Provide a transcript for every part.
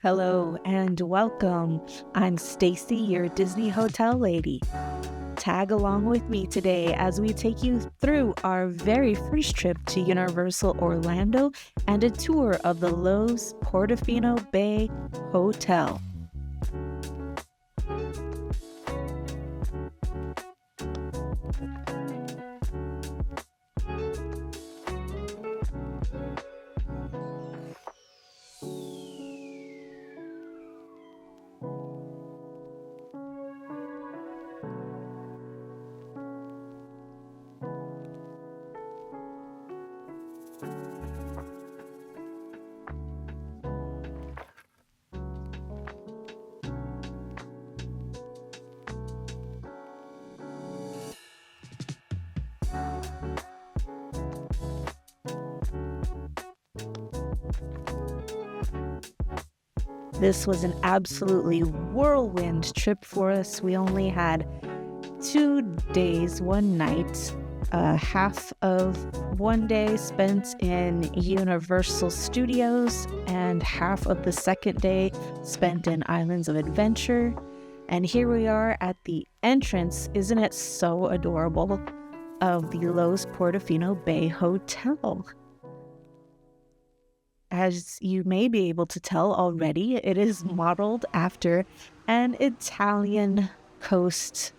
Hello and welcome. I'm Stacey, your Disney hotel lady. Tag along with me today as we take you through our very first trip to Universal Orlando and a tour of the Lowe's Portofino Bay Hotel. This was an absolutely whirlwind trip for us. We only had 2 days, 1 night. Half of 1 day spent in Universal Studios and half of the second day spent in Islands of Adventure. And here we are at the entrance, isn't it so adorable, of the Lowe's Portofino Bay Hotel. As you may be able to tell already, it is modeled after an Italian coast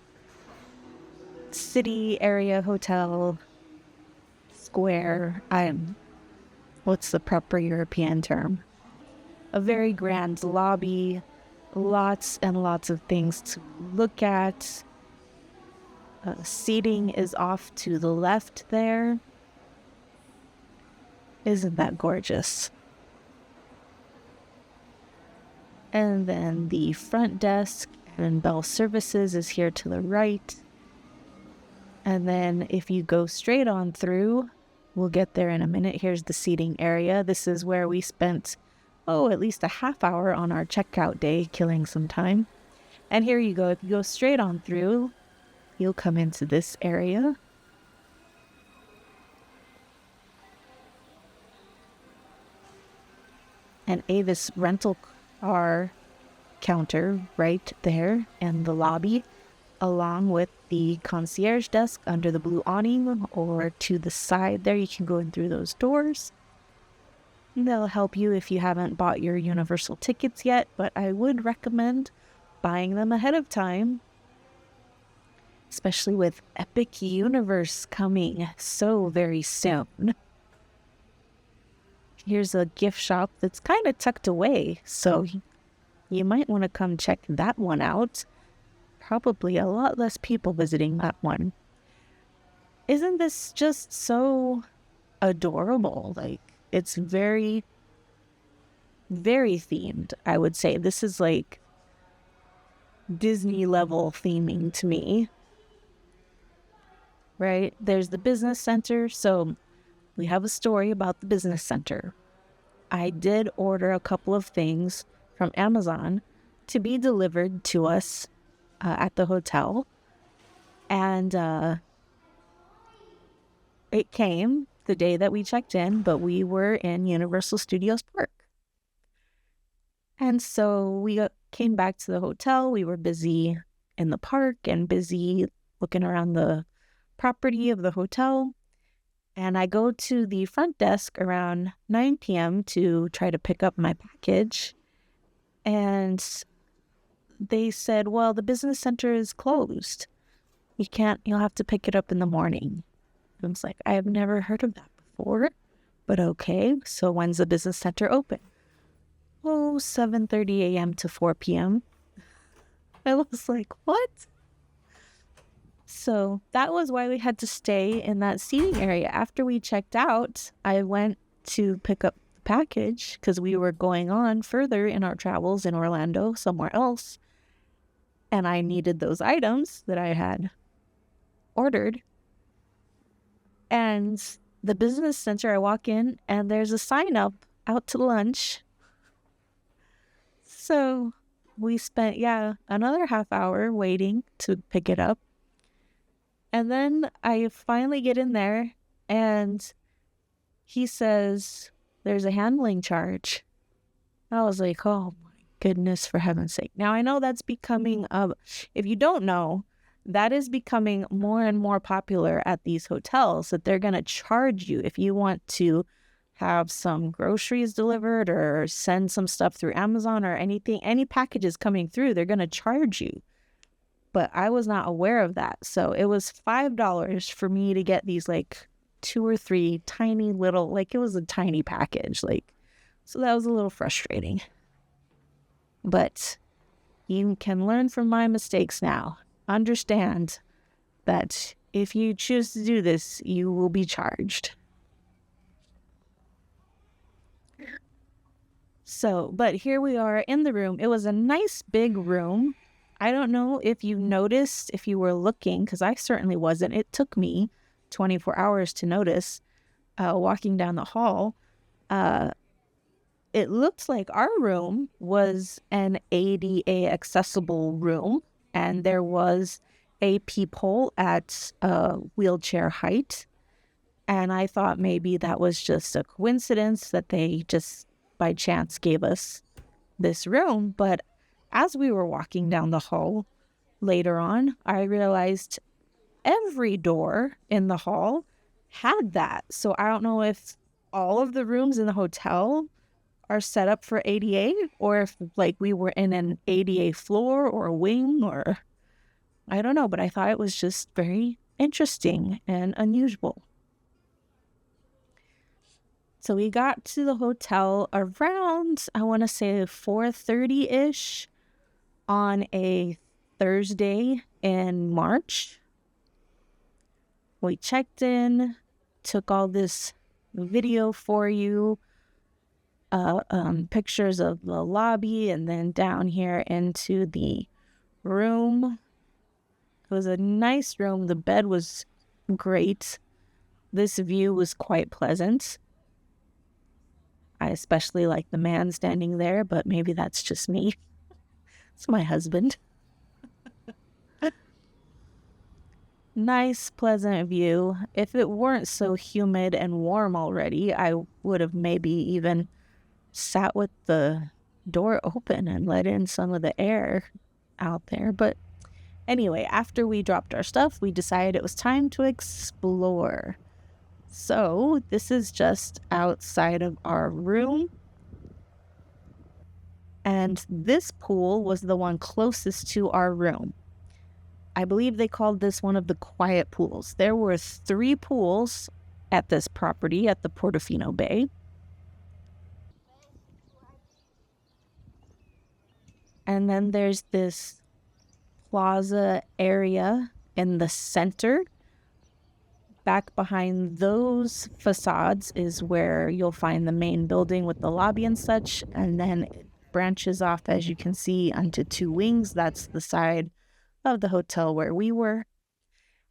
city area hotel square. What's the proper European term? A very grand lobby, lots and lots of things to look at. Seating is off to the left there. Isn't that gorgeous? And then the front desk and bell services is here to the right. And then if you go straight on through, we'll get there in a minute. Here's the seating area. This is where we spent, at least a half hour on our checkout day, killing some time. And here you go. If you go straight on through, you'll come into this area. And Avis rental car counter right there in the lobby, along with the concierge desk under the blue awning, or to the side there. You can go in through those doors. They'll help you if you haven't bought your Universal tickets yet, but I would recommend buying them ahead of time, especially with Epic Universe coming so very soon. Here's a gift shop that's kind of tucked away, so you might want to come check that one out. Probably a lot less people visiting that one. Isn't this just so adorable? Like, it's very, very themed, I would say. This is like Disney level theming to me. Right? There's the business center, so we have a story about the business center. I did order a couple of things from Amazon to be delivered to us at the hotel. And it came the day that we checked in, but we were in Universal Studios Park. And so we came back to the hotel. We were busy in the park and busy looking around the property of the hotel. And I go to the front desk around 9 p.m. to try to pick up my package. And they said, well, the business center is closed. You'll have to pick it up in the morning. I was like, I have never heard of that before, but okay. So when's the business center open? 7:30 a.m. to 4 p.m. I was like, what? So that was why we had to stay in that seating area. After we checked out, I went to pick up the package because we were going on further in our travels in Orlando, somewhere else. And I needed those items that I had ordered. And the business center, I walk in and there's a sign up out to lunch. So we spent, another half hour waiting to pick it up. And then I finally get in there and he says, there's a handling charge. I was like, oh my goodness, for heaven's sake. Now, I know that's becoming, if you don't know, that is becoming more and more popular at these hotels, that they're going to charge you if you want to have some groceries delivered or send some stuff through Amazon or anything, any packages coming through, they're going to charge you. But I was not aware of that. So it was $5 for me to get these like 2 or 3 tiny little, like it was a tiny package. Like, so that was a little frustrating. But you can learn from my mistakes now. Understand that if you choose to do this, you will be charged. So, but here we are in the room. It was a nice big room. I don't know if you noticed, if you were looking, because I certainly wasn't. It took me 24 hours to notice walking down the hall. It looked like our room was an ADA accessible room, and there was a peephole at wheelchair height. And I thought maybe that was just a coincidence that they just by chance gave us this room. But as we were walking down the hall later on, I realized every door in the hall had that. So I don't know if all of the rooms in the hotel are set up for ADA, or if like we were in an ADA floor or a wing, or I don't know, but I thought it was just very interesting and unusual. So we got to the hotel around, I want to say 4:30-ish on a Thursday in March. We checked in, took all this video for you, pictures of the lobby, and then down here into the room. It was a nice room. The bed was great. This view was quite pleasant. I especially like the man standing there, but maybe that's just me. It's my husband. Nice, pleasant view. If it weren't so humid and warm already, I would have maybe even sat with the door open and let in some of the air out there. But anyway, after we dropped our stuff, we decided it was time to explore. So this is just outside of our room. And this pool was the one closest to our room. I believe they called this one of the quiet pools. There were 3 pools at this property at the Portofino Bay. And then there's this plaza area in the center. Back behind those facades is where you'll find the main building with the lobby and such. And then it branches off, as you can see, onto 2 wings. That's the side of the hotel where we were.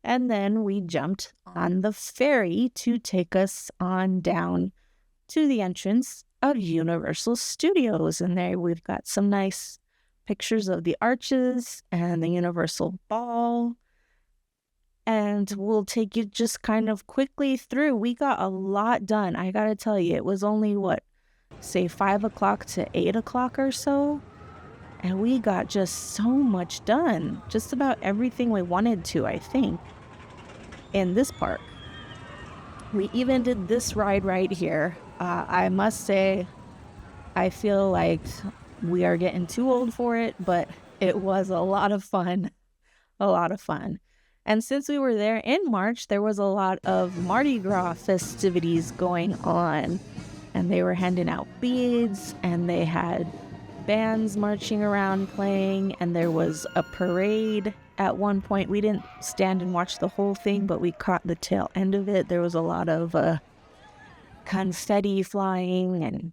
And then we jumped on the ferry to take us on down to the entrance of Universal Studios. And there we've got some nice pictures of the arches and the Universal Ball. And we'll take you just kind of quickly through. We got a lot done. I gotta tell you, it was only say 5 o'clock to 8 o'clock or so. And we got just so much done. Just about everything we wanted to, I think, in this park. We even did this ride right here. I must say, I feel like we are getting too old for it, but it was a lot of fun. A lot of fun. And since we were there in March, there was a lot of Mardi Gras festivities going on. And they were handing out beads, and they had bands marching around playing, and there was a parade at one point. We didn't stand and watch the whole thing, but we caught the tail end of it. There was a lot of confetti flying, and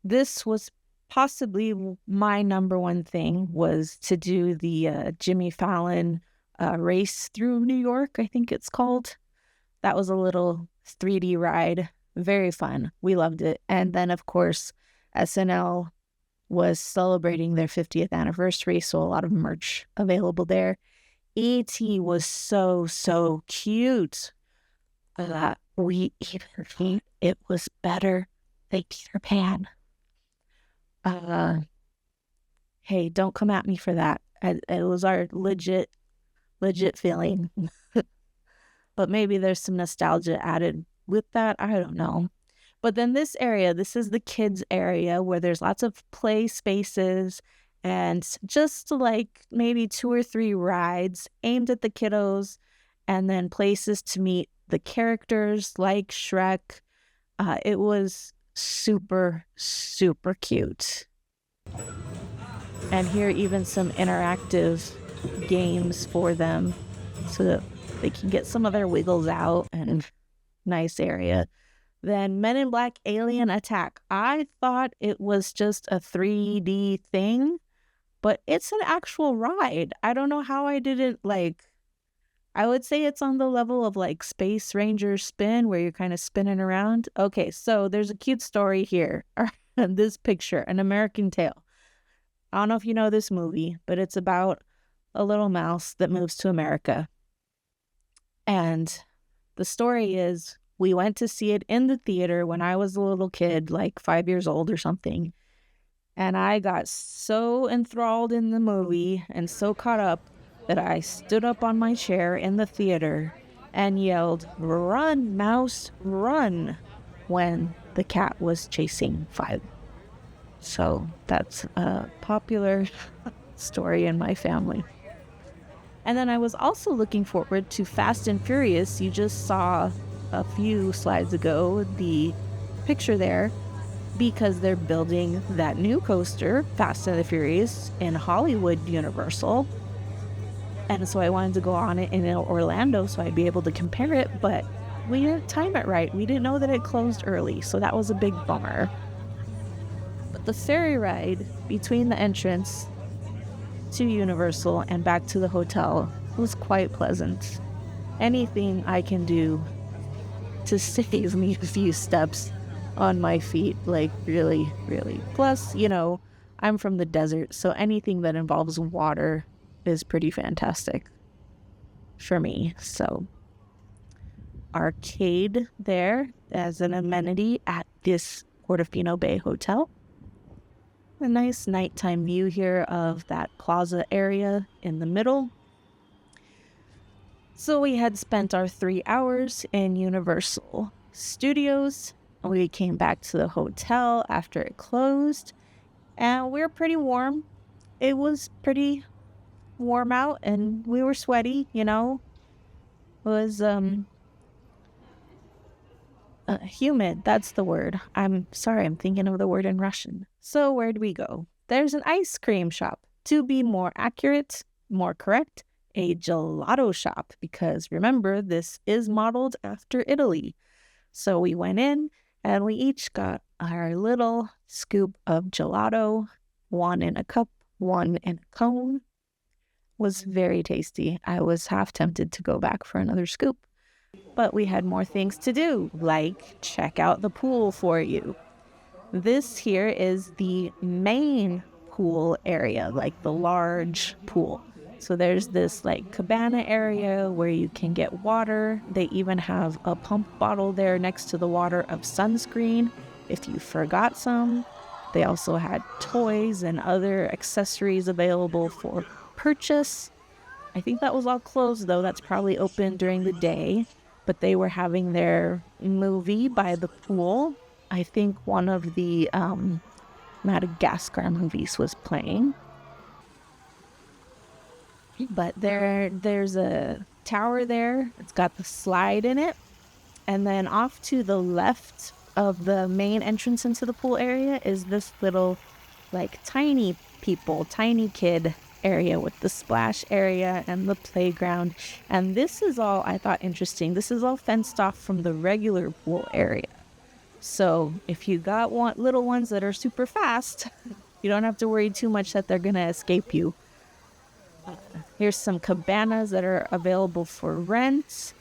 this was possibly my number one thing, was to do the Jimmy Fallon race through New York, I think it's called. That was a little 3D ride. Very fun. We loved it. And then, of course, SNL was celebrating their 50th anniversary, so a lot of merch available there. E.T. was so cute that we even think it was better than Peter Pan. Hey, don't come at me for that. It was our legit feeling. But maybe there's some nostalgia added with that. I don't know. But then this area, this is the kids area where there's lots of play spaces and just like maybe 2 or 3 rides aimed at the kiddos, and then places to meet the characters like Shrek. It was super, super cute. And here even some interactive games for them so that they can get some of their wiggles out, and nice area. Then Men in Black Alien Attack. I thought it was just a 3D thing, but it's an actual ride. I don't know how I didn't I would say it's on the level of like Space Ranger Spin, where you're kind of spinning around. Okay, so there's a cute story here. This picture, An American Tail. I don't know if you know this movie, but it's about a little mouse that moves to America. And the story is, we went to see it in the theater when I was a little kid, like 5 years old or something. And I got so enthralled in the movie and so caught up that I stood up on my chair in the theater and yelled, "Run, mouse, run," when the cat was chasing Five. So that's a popular story in my family. And then I was also looking forward to Fast and Furious. You just saw a few slides ago the picture there, because they're building that new coaster, Fast and the Furious, in Hollywood Universal. And so I wanted to go on it in Orlando so I'd be able to compare it, but we didn't time it right. We didn't know that it closed early, so that was a big bummer. But the ferry ride between the entrance to Universal and back to the hotel was quite pleasant. Anything I can do to save me a few steps on my feet, like really, really. Plus, I'm from the desert, so anything that involves water is pretty fantastic for me. So, arcade there as an amenity at this Portofino Bay Hotel. A nice nighttime view here of that plaza area in the middle. So we had spent our 3 hours in Universal Studios. We came back to the hotel after it closed, and we were pretty warm. It was pretty warm out, and we were sweaty, It was humid, that's the word. I'm sorry, I'm thinking of the word in Russian. So where'd we go? There's an ice cream shop. To be more accurate, more correct, a gelato shop, because remember, this is modeled after Italy. So we went in and we each got our little scoop of gelato, one in a cup, one in a cone. It was very tasty. I was half tempted to go back for another scoop. But we had more things to do, like check out the pool for you. This here is the main pool area, like the large pool. So there's this cabana area where you can get water. They even have a pump bottle there next to the water of sunscreen if you forgot some. They also had toys and other accessories available for purchase. I think that was all closed though. That's probably open during the day. But they were having their movie by the pool. I think one of the Madagascar movies was playing. But there's a tower there. It's got the slide in it. And then off to the left of the main entrance into the pool area is this little tiny kid area with the splash area and the playground. And this is all I thought interesting. This is all fenced off from the regular pool area. So if you got little ones that are super fast, you don't have to worry too much that they're going to escape you. Here's some cabanas that are available for rent.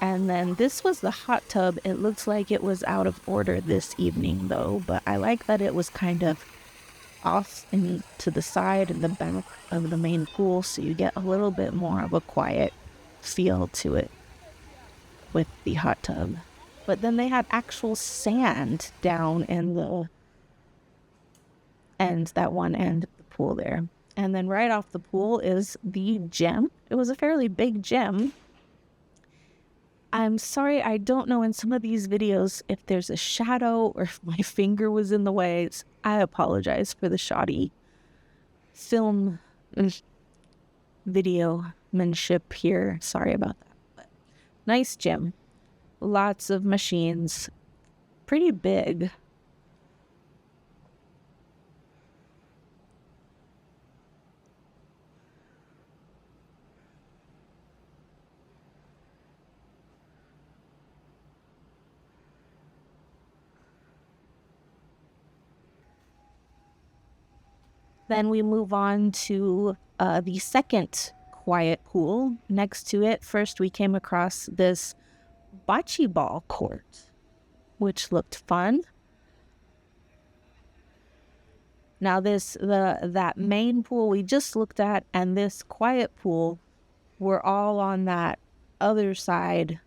And then this was the hot tub. It looks like it was out of order this evening though, but I like that it was kind of off and to the side and the back of the main pool, so you get a little bit more of a quiet feel to it with the hot tub. but then they had actual sand down in the end, that one end of the pool there. And then right off the pool is the gym. It was a fairly big gym. I'm sorry, I don't know in some of these videos if there's a shadow or if my finger was in the way. I apologize for the shoddy film videomanship here. Sorry about that. But nice gym. Lots of machines. Pretty big. Then we move on to the second quiet pool. Next to it, first we came across this bocce ball court, which looked fun. Now that main pool we just looked at and this quiet pool were all on that other side,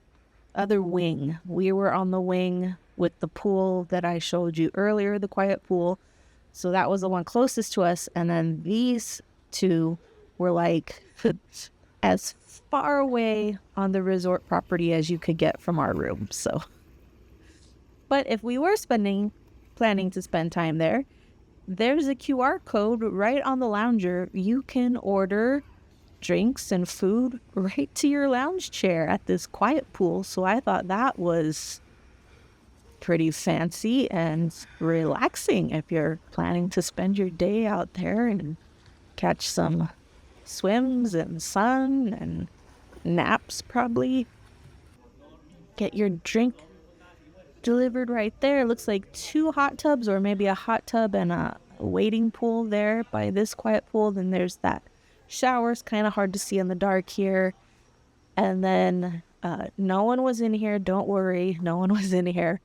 other wing. We were on the wing with the pool that I showed you earlier, the quiet pool. So that was the one closest to us. And then these two were like as far away on the resort property as you could get from our room. So, but if we were planning to spend time there, there's a QR code right on the lounger. You can order drinks and food right to your lounge chair at this quiet pool. So I thought that was pretty fancy and relaxing if you're planning to spend your day out there and catch some swims and sun and naps, probably. Get your drink delivered right there. It looks like 2 hot tubs, or maybe a hot tub and a wading pool there by this quiet pool. Then there's that shower's kind of hard to see in the dark here. And then no one was in here. Don't worry, no one was in here.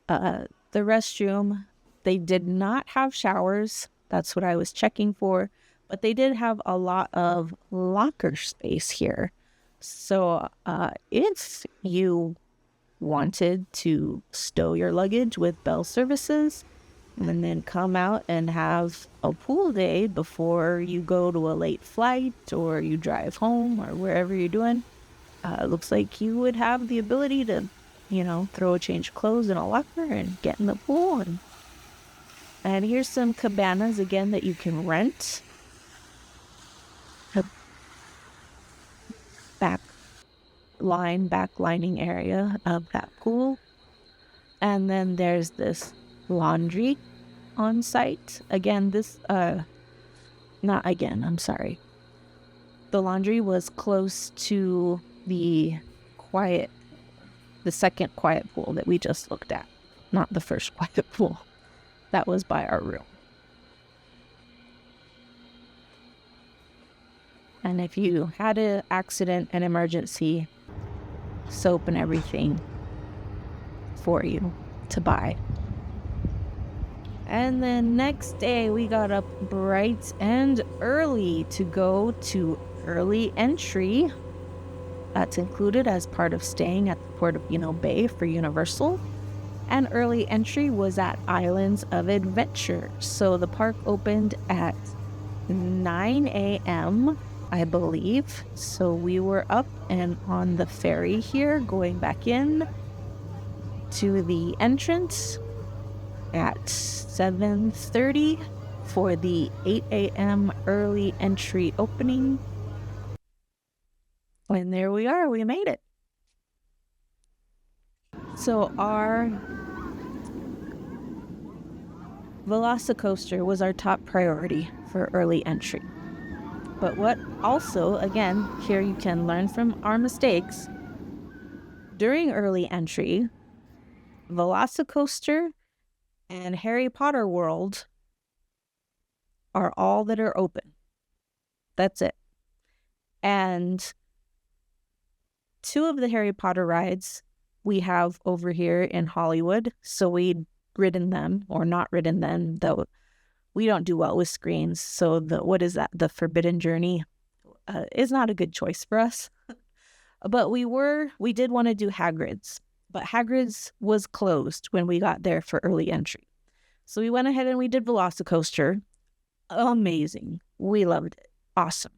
The restroom, they did not have showers. That's what I was checking for. But they did have a lot of locker space here. So if you wanted to stow your luggage with Bell Services and then come out and have a pool day before you go to a late flight or you drive home or wherever you're doing, looks like you would have the ability to, throw a change of clothes in a locker and get in the pool. And here's some cabanas again that you can rent. A backlining area of that pool. And then there's this laundry on site. Again, the laundry was close to the second quiet pool that we just looked at, not the first quiet pool. That was by our room. And if you had an accident, an emergency, soap and everything for you to buy. And then next day we got up bright and early to go to early entry. That's included as part of staying at the Portofino Bay for Universal. And early entry was at Islands of Adventure. So the park opened at 9 a.m., I believe. So we were up and on the ferry here going back in to the entrance at 7:30 for the 8 a.m. early entry opening. And there we are, we made it. So our Velocicoaster was our top priority for early entry. But what also, again, here you can learn from our mistakes. During early entry, Velocicoaster and Harry Potter World are all that are open. That's it. And 2 of the Harry Potter rides we have over here in Hollywood. So we'd ridden them or not ridden them, though we don't do well with screens. So the Forbidden Journey is not a good choice for us. But we did want to do Hagrid's. but Hagrid's was closed when we got there for early entry. So we went ahead and we did Velocicoaster. Amazing. We loved it. Awesome.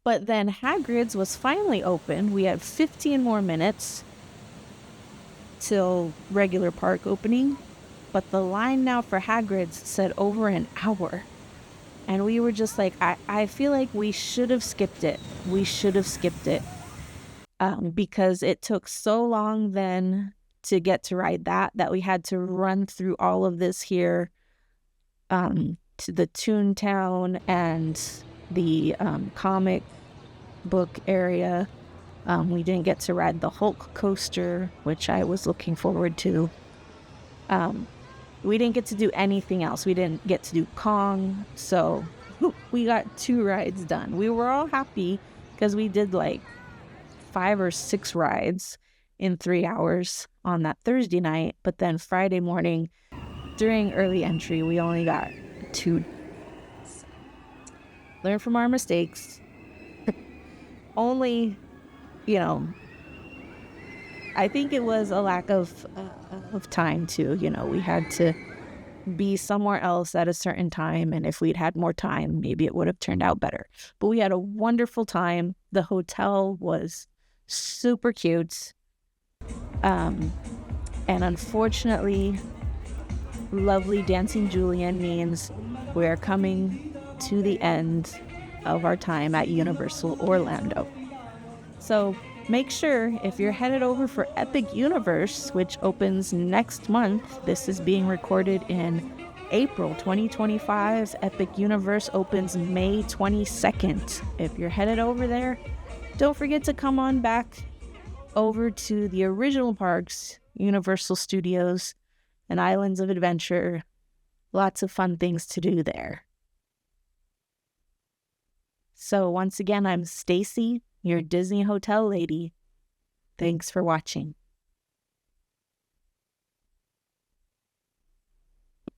But then Hagrid's was finally open. We had 15 more minutes till regular park opening, but the line now for Hagrid's said over an hour. And we were just like, I feel like we should have skipped it. We should have skipped it. Because it took so long then to get to ride that we had to run through all of this here to the Toontown and the comic book area. We didn't get to ride the Hulk coaster, which I was looking forward to. We didn't get to do anything else. We didn't get to do Kong. So we got 2 rides done. We were all happy because we did like 5 or 6 rides in 3 hours on that Thursday night. But then Friday morning during early entry, we only got 2. Learn from our mistakes. Only, I think it was a lack of time too. We had to be somewhere else at a certain time, and if we'd had more time, maybe it would have turned out better. But we had a wonderful time. The hotel was super cute. And unfortunately, lovely Dancing Julian means we're coming to the end of our time at Universal Orlando. So make sure if you're headed over for Epic Universe, which opens next month, this is being recorded in April 2025. Epic Universe opens May 22nd. If you're headed over there, don't forget to come on back over to the original parks, Universal Studios and Islands of Adventure. Lots of fun things to do there. So once again, I'm Stacey, your Disney hotel lady. Thanks for watching.